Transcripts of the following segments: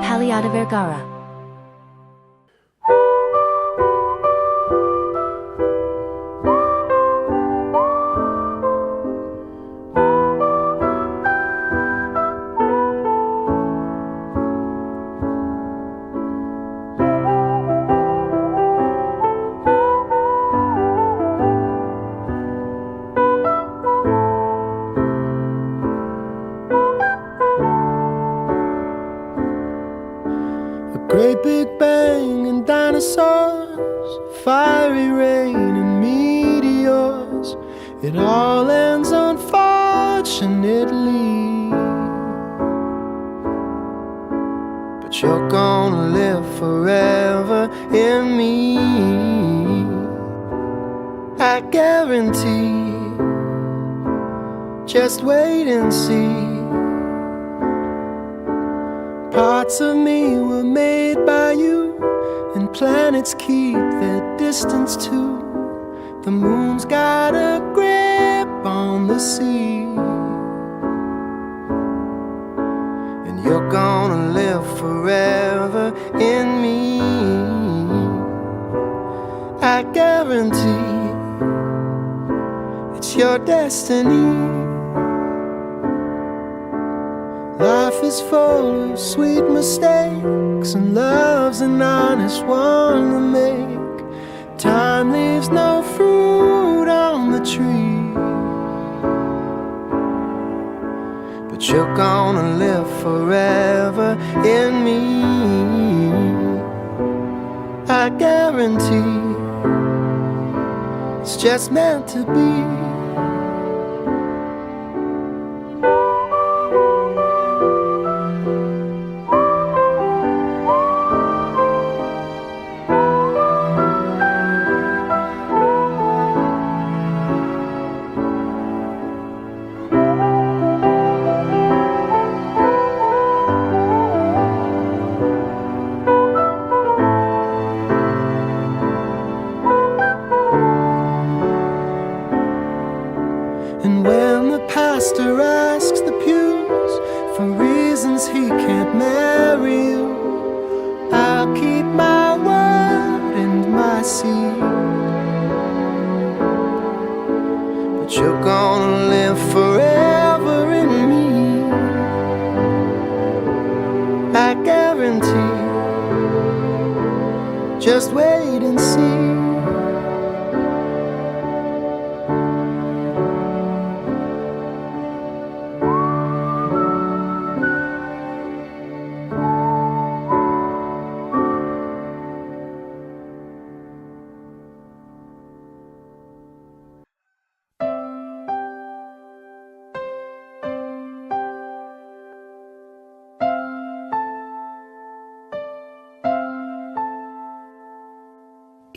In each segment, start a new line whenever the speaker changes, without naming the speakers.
PALLADA-VERGARA.
Great big bang and dinosaurs, fiery rain and meteors. It all ends unfortunately, but you're gonna live forever in me, I guarantee. Just wait and see. Parts of me were made by you, and planets keep their distance too. The moon's got a grip on the sea, and you're gonna live forever in me, I guarantee. It's your destiny. Life is full of sweet mistakes, and love's an honest one to make. Time leaves no fruit on the tree, but you're gonna live forever in me, I guarantee. It's just meant to be. And when the pastor asks the pews for reasons he can't marry you, I'll keep my word and my seed. But you're gonna live forever in me, I guarantee. Just wait and see.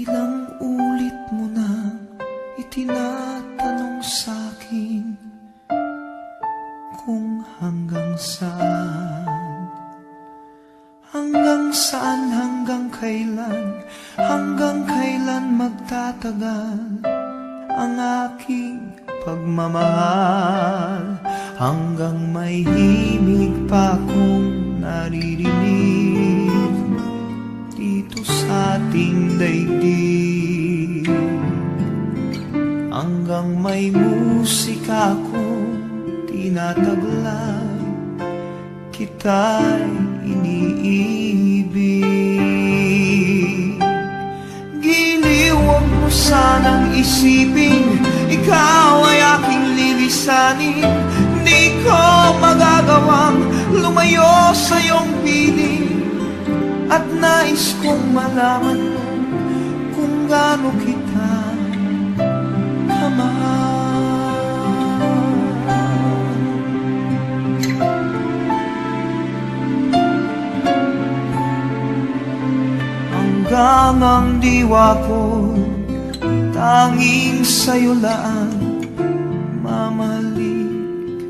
Ilang ulit mo na itinatanong sa'kin kung hanggang saan, hanggang kailan magtatagal ang aking pagmamahal, hanggang may himig pa kong naririnig dito sa ating daigdig, hanggang may musika kong tinataglay, kita'y iniibig. Giliw, huwag mo sanang isipin ikaw ay aking lilisanin. Di ko magagawang lumayo sa iyong piling, at nais kong malaman mo kung gaano kita kamahal. Hanggang ang diwa ko tanging sa'yo lang mamahalin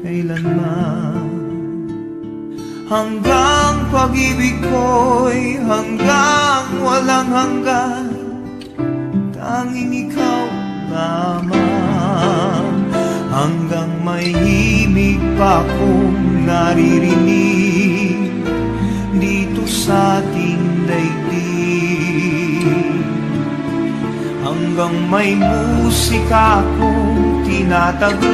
kailanman. Hanggang pag-ibig ko'y hanggang walang hanggan, tanging ikaw lamang. Hanggang may himig pa kong naririnig dito may musika kong tinataglay,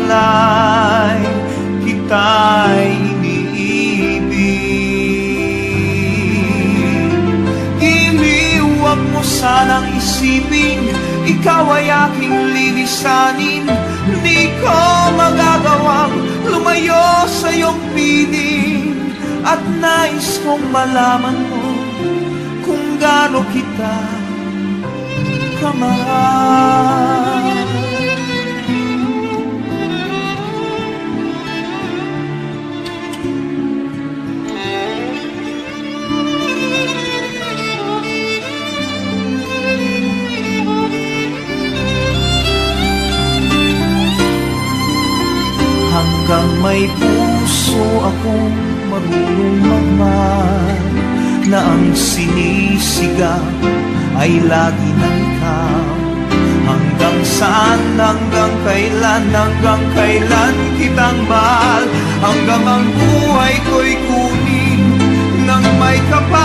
kita'y iniibig. Iniwag mo sanang isipin, ikaw ay aking lilisanin. Di ko magagawang lumayo sa iyong piling, at nais kong malaman mo kung gaano kita kamahal. Hanggang may puso akong marunong magmahal, na ang sinisigaw ay lagi na ikaw. Hanggang saan, hanggang kailan kitang mahal, hanggang ang buhay ko'y kunin ng may kapal.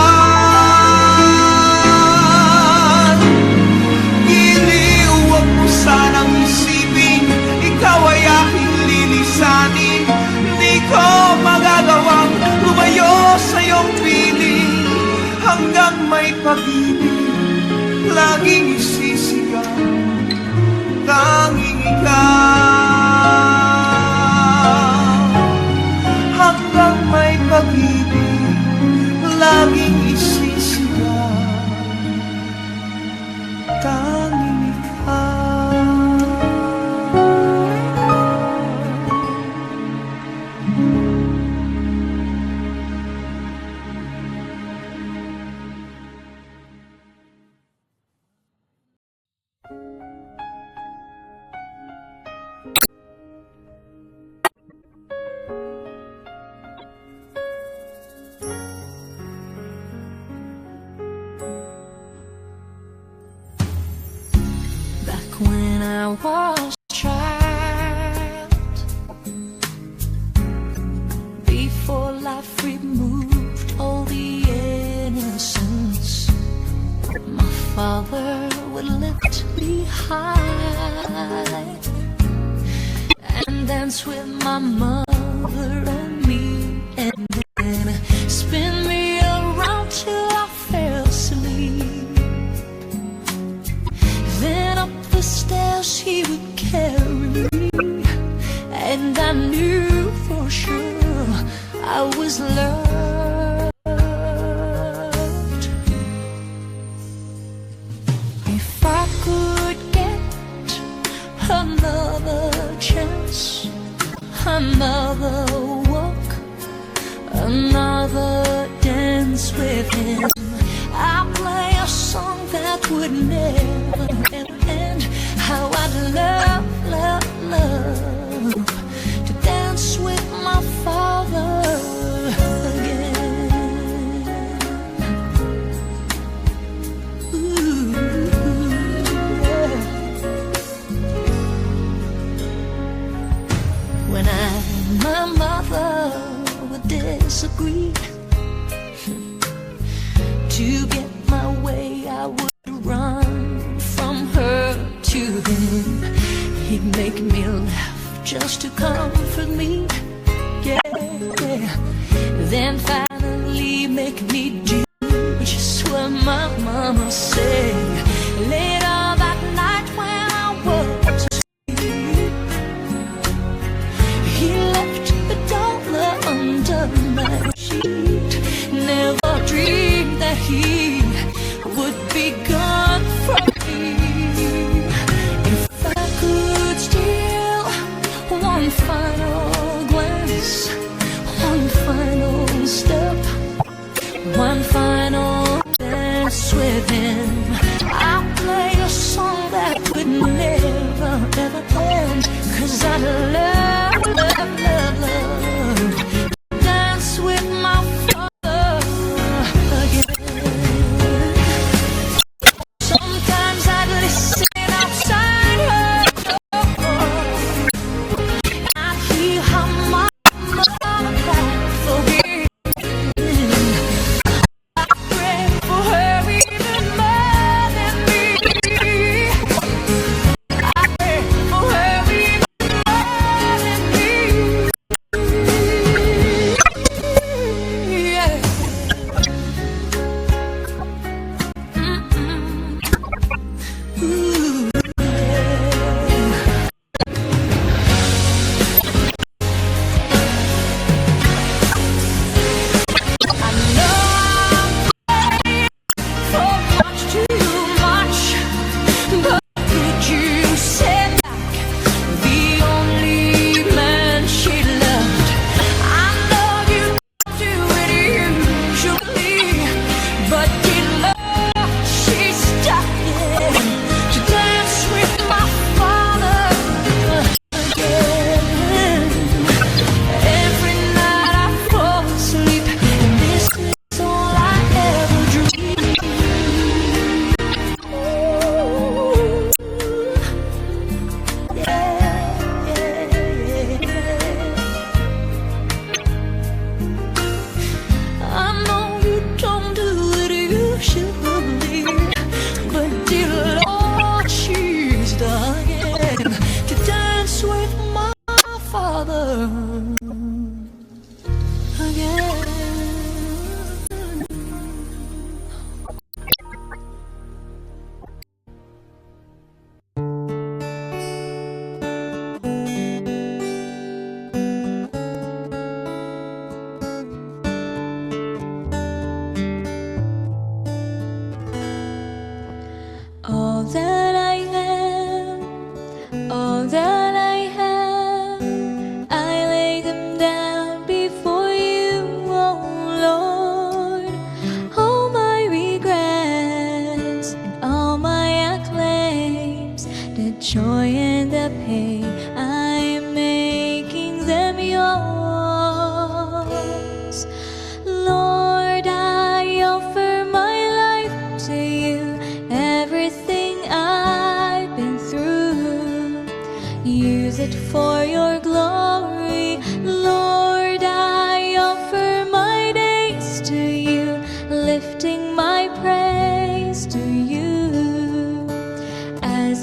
Iniuwag mo sanang isipin, ikaw ay aking lilisanin. Di ko magagawang lumayo sa iyong piling, hanggang may pag-ibig laging isisigaw, tanging ikaw. Hanggang may pag-ibig laging isisigaw, tanging ikaw.
When I was a child, before life removed all the innocence, my father would lift me high and dance with my mother and me, and then spin me around till I fell asleep. Then up the stairs he would carry me, and I knew for sure I was loved. If I could get another chance, another walk, another dance with him, I'll play a song that would never end. How I'd love, love, love to dance with my father again. Ooh, yeah. When I and my mother would disagree, to get my way I would run from her to him. He'd make me laugh just to comfort me, yeah. Then finally make me do just what my mama said. Later that night when I was asleep, he left a dollar under my sheet. Never dreamed that he would be gone from me. If I could steal one final glance, one final step, one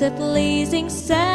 the blazing sun.